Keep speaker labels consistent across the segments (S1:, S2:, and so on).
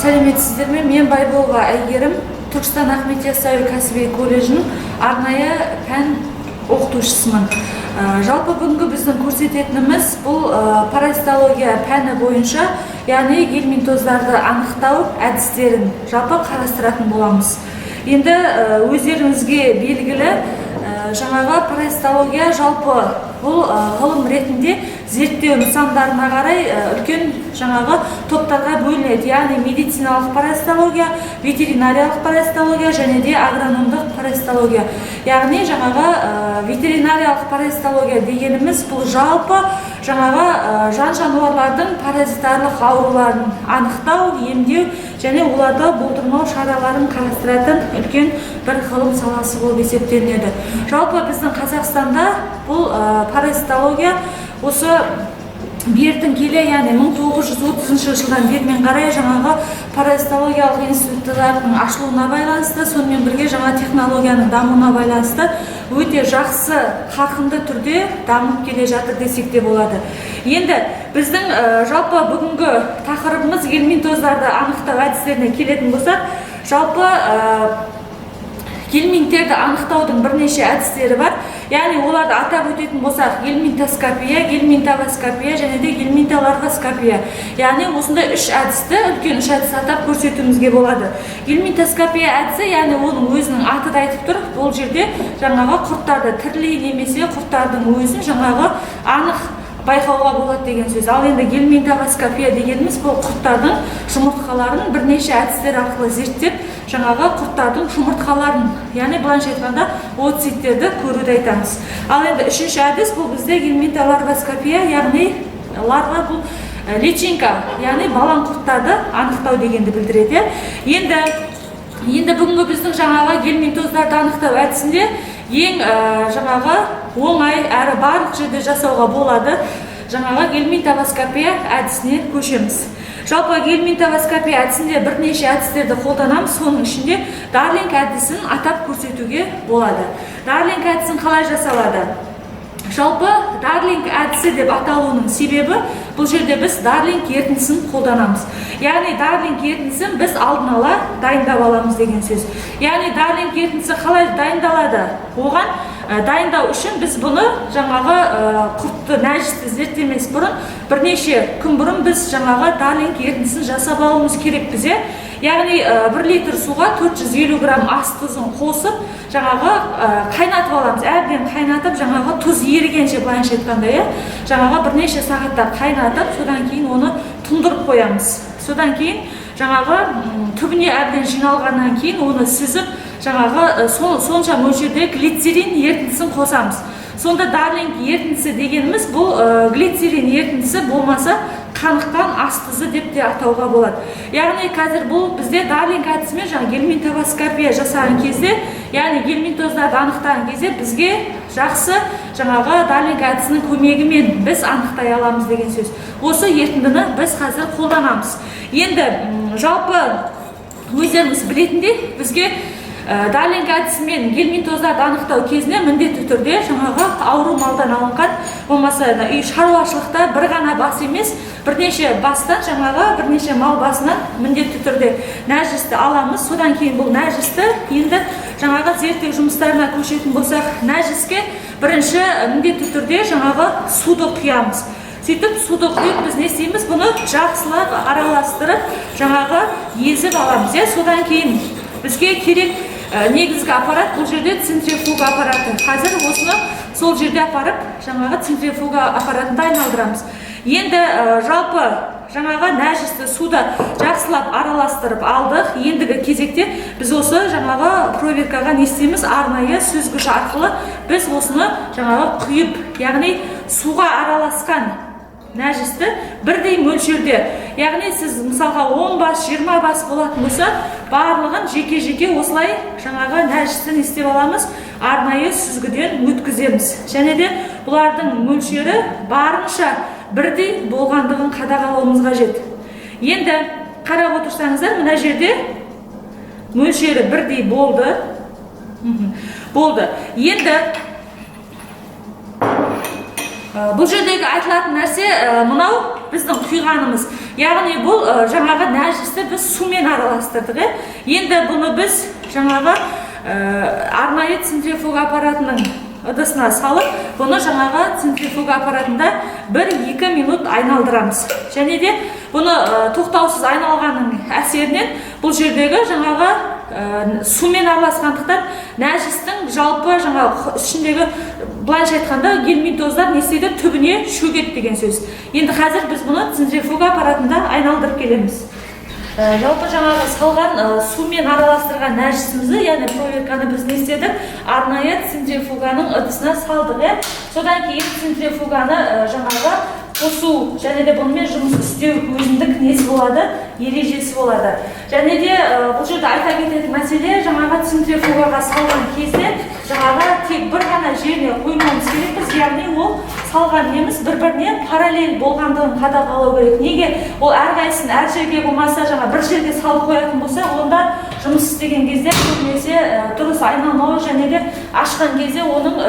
S1: Сәлеметсіздер ме? Мен Байболова Әйгерім, Түркістан Ахмет Яссауи кәсіби колледжінің арнайы пән оқытушысымын. Жалпы бүгінгі біздің көрсететініміз бұл паразитология пәні бойынша, яғни гельминтоздарды анықтау әдістерін жалпы қарастыратын боламыз. Енді өздеріңізге белгілі, жаңағы паразитология жалпы бұл ғылым ретінде зерттеу нысандарына қарай үлкен жаңағы топтарға бөлінеді. Яғни медициналық паразитология, ветеринариялық паразитология және де агрономдық паразитология. Яғни жаңағы ветеринариялық паразитология дегеніміз бұл жалпы жаңағы жан жануарлардың паразитарлық ауруларын анықтау, емдеу және оларды болдырмау шараларын қарастыратын үлкен бір ғылым саласы болып есептелінеді. Жалпы біздің Қазақстанда бұл паразитология осы бертін келе, яғни 1930 жылдан бермен қарай жаңағы паразитологиялық институттардың ашылуына байланысты, сонымен бірге жаңа технологияның дамуына байланысты өте жақсы қарқынды түрде дамып келе жатыр десек те болады. Енді біздің жалпы бүгінгі тақырыбымыз гельминтоздарды анықтау әдістеріне келетін болсақ, жалпы гельминттерді анықтаудың бірнеше әдістері бар. Яғни оларды атап өтетін болсақ, гельминтоскопия, гельминтовоскопия және де гельминтоларвоскопия. Яғни осындай үш әдісті, үлкен үш әдісті атап көрсетуімізге болады. Гельминтоскопия әдісі, яғни оның өзінің аты да айтып тұр, бұл жерде жаңағы құрттарды, тірілей немесе құрттардың өзін жаңағы анық байқауға болады деген сөз. Ал енді гельминтовоскопия дегеніміз бұл құрттардың жұмыртқаларын бірнеше әдістер арқылы зерттеп, жаңағы құрттардың жұмыртқаларын, яғни былайша айтқанда ooциттерді көруді айтамыз. Ал енді үшінші әдіс бұл бізде гельминтоларвоскопия, яғни ларва бұл личинка, яғни балан құрттарды анықтау дегенді білдіреді. Енді бүгінгі біздің жаңағы гельминтоздарды анықтау әдісінде ең жаңағы оңай әрі барлық жерде жасауға болады жаңағы гельминтовоскопия әдісіне көшеміз. Жалпы гельминтовоскопия әдісінде бірнеше әдістерді қолданамыз, соның ішінде Дарлинг әдісін атап көрсетуге болады. Дарлинг әдісін қалай жасалады? Жалпы Дарлинг әдісі деп аталуының себебі бұл жерде біз Дарлинг ерітіндісін қолданамыз. Яғни Дарлинг ерітіндісін біз алдын ала дайындап аламыз деген сөз. Яғни Дарлинг ерітіндісі қалай дайындалады? Оған дайындау үшін біз бұны жаңағы құртты, нәжісті зерттемес бұрын, бірнеше күн бұрын біз жаңағы Дарлинг ерітіндісін жасап алуымыз керек бізе. Яғни 1 литр суға 450 грамм ас тұзын қосып, жаңағы қайнатып аламыз. Әбден қайнатып, жаңағы тұз ерігенше, былайша айтқанда, жаңағы бірнеше сағаттар қайнатып, содан кейін оны тұндырып қоямыз. Содан кейін жаңағы түбіне әбден жиналғаннан кейін оны сүзіп, жаңағы сонша мөлшерде глицерин ерітіндісін қосамыз. Сонда Дарлинг ерітіндісі дегеніміз бұл глицерин ерітіндісі болмаса қаныққан ас тұзы деп те атауға болады. Яғни қазір бұл бізде Дарлинг әдісімен жаңа гельминтовоскопия жасаған кезде, яғни гельминтоздарды анықтаған кезде бізге жақсы жаңағы Дарлинг әдісінің көмегімен біз анықтай аламыз деген сөз. Осы ерітіндіні біз қазір қолданамыз. Енді жалпы өздеріңіз білетіндей, бізге Дарлинг әдісімен гельминтоздарды анықтау кезінде міндетті түрде жаңағы ауру малдан алынған, болмаса үй шаруашылықта бір ғана бас емес, бірнеше бастан, жаңағы бірнеше мал басынан міндетті түрде нәжісті аламыз. Содан кейін бұл нәжісті енді жаңағы зерттеу жұмыстарына көшетін болсақ, нәжіске бірінші міндетті түрде жаңағы суды құямыз. Сөйтіп суды құйып біз не істейміз? Бұны жақсылап араластырып, жаңағы езіп аламыз. Содан кейін бізге керек негізгі аппарат бұл жерде центрифуга аппараты. Қазір осыны сол жерде апарып, жаңағы центрифуга аппаратында айналдырамыз. Енді жалпы жаңағы нәжісті суды жақсылап араластырып алдық. Ендігі кезекте біз осы жаңағы проверкаға не істейміз? Арнайы сүзгіш арқылы біз осыны жаңағы құйып, яғни суға араласқан нәжісті бірдей мөлшерде, яғни сіз мысалға 10 бас, 20 бас болатын болса, барлығын жеке-жеке осылай жаңағы нәжістін істеп аламыз, арнайы сүзгіден өткіземіз. Және де бұлардың мөлшері барынша бірдей болғандығын қадағалауымыз қажет. Енді қарап отырсаңыздар, мына жерде мөлшері бірдей болды. Енді Бұл жердегі айтылатын нәрсе мынау біздің құйғанымыз. Яғни бұл жаңағы нәжісті біз сумен араластырдық. Енді бұны біз жаңағы арнайы центрифуга аппаратының ыдысына салып, бұны жаңағы центрифуга аппаратында 1-2 минут айналдырамыз. Және де бұны тоқтаусыз айналғанның әсерінен бұл жердегі жаңағы сумен араласқандықтан нәжістің жалпы жаңағы ішіндегі былайша айтқанда гельминтоздар не істейді, түбіне шөгеді деген сөз. Енді қазір біз бұны центрифуга аппаратында айналдырып келеміз. Жалпы жаңағы салған сумен араластырған нәжісімізді, яғни проверканы біз не істедік, арнайы центрифуганың ыдысына салдық. Содан кейін центрифуганы жаңағы қосу және де бұнымен жұмыс істеу өзіндік несі болады, ережесі болады. Және де бұл жерде айта кететін мәселе, жаңағы центрифугаға салған кезде жаңағы тек бір ғана жеріне қоймауымыз керекпіз, яғни ол салған неміз бір-біріне параллель болғандығын қадағалау керек. Неге? Ол әрқайсысын әр жерге болмаса, жаңа бір жерге салып қоятын болса, онда жұмыс істеген кезде көбінесе дұрыс айналмауы және де ашқан кезде оның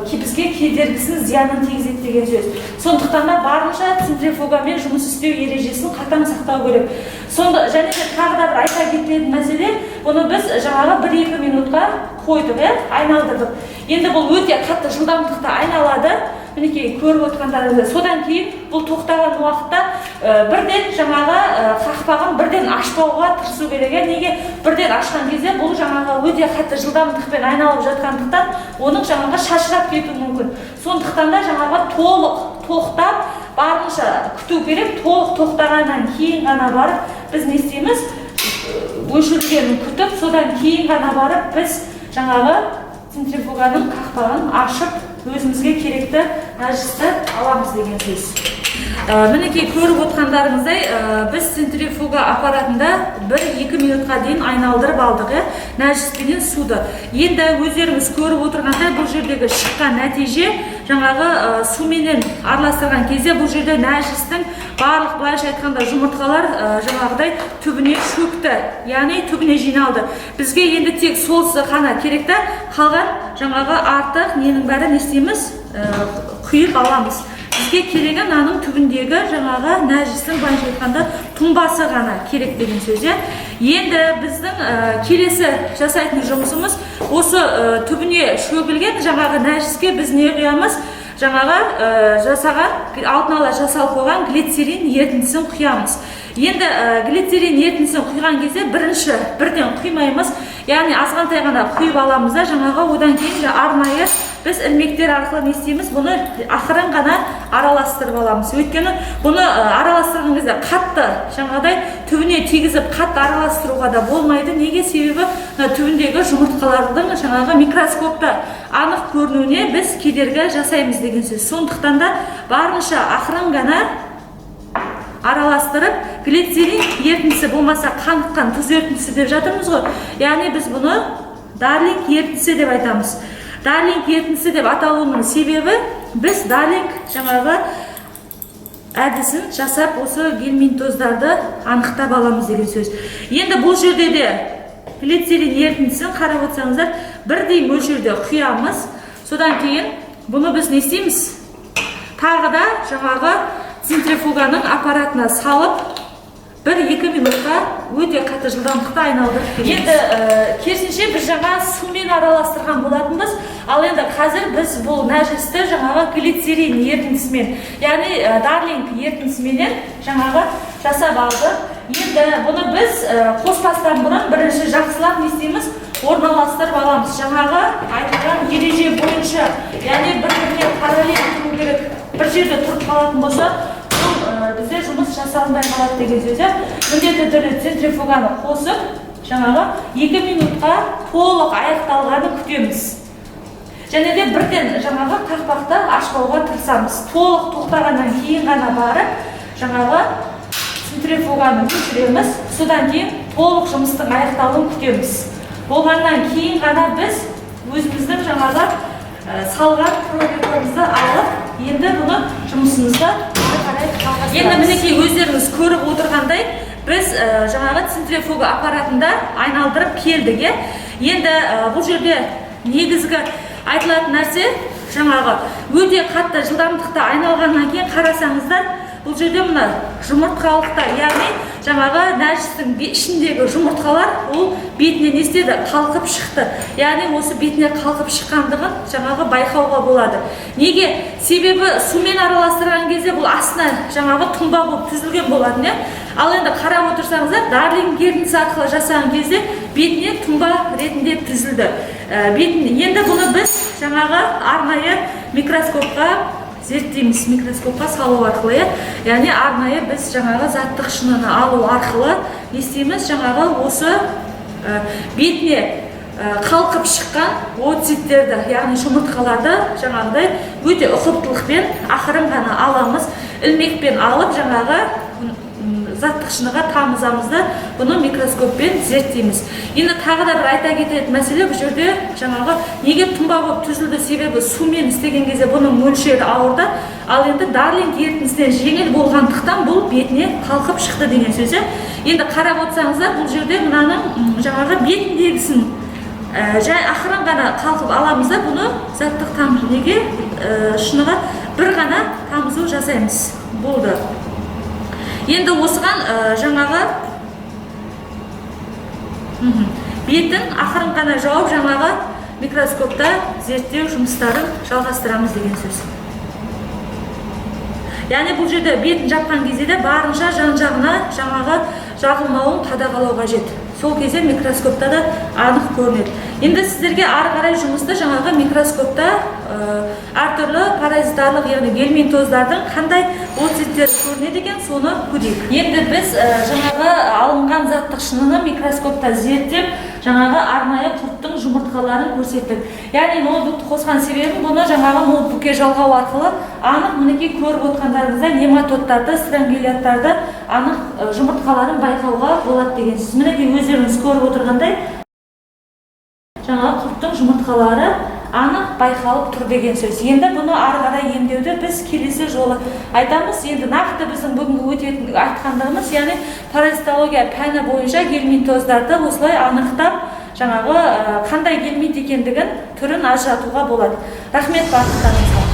S1: бізге кедергісін, зиянын тигізеді деген сөз. Сондықтан да барынша центрифугамен жұмыс істеу ережесін қатаң сақтау керек. Және де тағы да бір айта кететін мәселе, бұны біз жаңағы 1-2 минутқа қойдық, айналдырдық. Енді бұл өте қатты жылдамдықта айналады. Мінекей көріп отырғандарыңыздай. Содан кейін бұл тоқтаған уақытта бірден жаңағы қақпағын бірден ашпауға тырысу керек. Неге? Бірден ашқан кезде бұл жаңағы өте қатты жылдамдықпен айналып жатқандықтан оның жаңағы шашырап кетуі мүмкін. Сондықтан да жаңағы толық тоқтап, барынша күту керек. Толық тоқтағаннан кейін ғана барып біз не істейміз? Өшіргенін күтіп, содан кейін ғана барып біз жаңағы центрифуганың қақпағын ашып өзімізге керекті нәжісті аламыз деген сөз. Мінекей көріп отқандарыңыздай, біз центрифуга аппаратында 1-2 минутқа дейін айналдырып алдық нәжіспенен суды. Енді өздеріңіз көріп отырғандай бұл жердегі шыққан нәтиже жаңағы суменен араластырған кезде бұл жерде нәжістің барлық былайша айтқанда жұмыртқалар жаңағыдай түбіне шөкті, яғни түбіне жиналды. Бізге енді тек солсы ғана керекті, қалған жаңағы артық ненің бәрі не істейміз? Құйып аламыз. Бізге керегі наның түбіндегі жаңағы нәжістің былайша айтқанда тұнбасы ғана керек деген сөз. Енді біздің келесі жасайтын жұмысымыз осы түбіне шөгілген жаңағы нәжіске біз не құямыз? Жаңағы алдын ала жасалып қойған глицерин ерітіндісін құямыз. Енді глицерин ерітіндісін құйған кезде бірден құймаймыз. Яғни азғантай ғана құйып аламыз да, жаңағы одан кейін арнайы біз ілмектер арқылы не істейміз? Бұны ақырын ғана араластырып аламыз. Өйткені бұны араластырған кезде қатты жаңағыдай түбіне тигізіп қатты араластыруға да болмайды. Неге? Себебі түбіндегі жұмыртқалардың жаңағы микроскопта анық көрінуіне біз кедергі жасаймыз деген сөз. Сондықтан да барынша ақырын ғана араластырып, глицерин ерітіндісі болмаса қаныққан тұз ерітіндісі деп жатырмыз ғой. Яғни біз бұны дарлинг ерітіндісі деп айтамыз. Дарлинг ерітіндісі деп аталуының себебі біз дарлинг жаңағы әдісін жасап осы гельминтоздарды анықтап аламыз деген сөз. Енді бұл жерде де глицерин ерітіндісін қарап отырсаңыздар, бірдей мөлшерде құямыз. Содан кейін бұны біз не істейміз? Тағы да жаңағы центрифуганың аппаратына салып 1-2 минутқа өте қатты жылдамдықта айналдырып келеміз. Енді керісінше біз жаңа сумен араластырған болатынбыз, ал енді қазір біз бұл нәжісті жаңағы глицерин ерітіндісімен, яғни дарлинг ерітіндісіменен жаңағы жасап алдық. Енді бұны біз қоспастан бұрын бірінші жақсылап не істейміз? Орналастырып аламыз. Жаңағы айтылған ереже бойынша, яғни бір-біріне параллель тұру керек. Бір жерде тұрып қалатын болса, бізде жұмыс жасалынбай қалады деген сөз. Міндетті түрде центрифуганы қосып, жаңағы 2 минутқа толық аяқталғанын күтеміз. Және де бірден жаңағы қақпақты ашпауға тырысамыз. Толық тоқтағаннан кейін ғана барып, жаңағы центрифуганы көшіреміз. Содан кейін толық жұмыстың аяқталуын күтеміз. Болғаннан кейін ғана біз өзіміздің жаңағы салған пробиркамызды алып, енді бұны жұмысымызда енді мінекей өздеріңіз көріп отырғандай, біз жаңағы центрифуга аппаратында айналдырып келдік. Енді бұл жерде негізгі айтылатын нәрсе, жаңағы өте қатты жылдамдықта айналғаннан кейін қарасаңыздар, бұл жерде мына жұмыртқалықтар, яғни жаңағы нәжістің ішіндегі жұмыртқалар ол бетіне не істеді? Қалқып шықты. Яғни осы бетіне қалқып шыққандығын жаңағы байқауға болады. Неге? Себебі сумен араластырған кезде бұл астына жаңағы тұнба болып түзілген болады, не? Ал енді қарап отырсаңыздар, Дарлинг гернисі арқылы жасаған кезде бетіне тұнба ретінде түзілді. Енді бұны біз жаңағы арнайы микроскопқа зерттейміз, микроскопқа салу арқылы, яғни арнайы біз жаңағы заттық шыныны алу арқылы не істейміз? Жаңағы осы бетіне қалқып шыққан оциттерді, яғни жұмыртқаларды жаңағыдай өте ұқыптылықпен ақырын ғана аламыз, ілмекпен алып жаңағы заттық шыныға тамызамыз да бұны микроскоппен зерттейміз. Енді тағы да бір айта кететін мәселе, бұл жерде жаңағы неге тұнба болып түзілді? Себебі сумен істеген кезде бұның мөлшері ауырды, ал енді Дарлинг ерітіндісінен жеңіл болғандықтан бұл бетіне қалқып шықты деген сөз. Енді қарап отырсаңыздар, бұл жерде мынаның жаңағы бетіндегісін жай ақырын ғана қалқып аламыз да бұны заттық тамыз неге шыныға бір ғана тамызу жасаймыз. Болды. Енді осыған жаңағы бетін ақырын ғана жауып жаңағы микроскопта зерттеу жұмыстарын жалғастырамыз деген сөз. Яғни бұл жерде бетін жапқан кезде де барынша жан-жағына жаңағы жағылмауын қадағалау қажет. Сол кезде микроскопта да анық көрінеді. Енді сіздерге ары қарай жұмысты жаңағы микроскопта әртүрлі паразитарлық, яғни гельминтоздардың қандай оцеттері көрінеді екен, соны көрейік. Енді біз жаңағы алынған заттық шыныны микроскопта зерттеп, жаңағы арнайы құрттың жұмыртқаларын көрсеттік. Яғни ноутбукты қосқан себебім бұны жаңағы ноутбукке жалғау арқылы анық мінекей көріп отқандарыңызда нематодтарды, странгуляттарды анық жұмыртқаларын байқауға болады деген сөз. Мінекей өздеріңіз көріп отырғандай жаңағы құрттың жұмыртқалары анық байқалып тұр деген сөз. Енді бұны ары қарай емдеуді біз келесі жолы айтамыз. Енді нақты біздің бүгінгі айтқандығымыз, яғни паразитология пәні бойынша гельминтоздарды осылай анықтап, жаңағы қандай гельминт екендігін түрін ажыратуға болады. Рахмет барлықтарыңызға.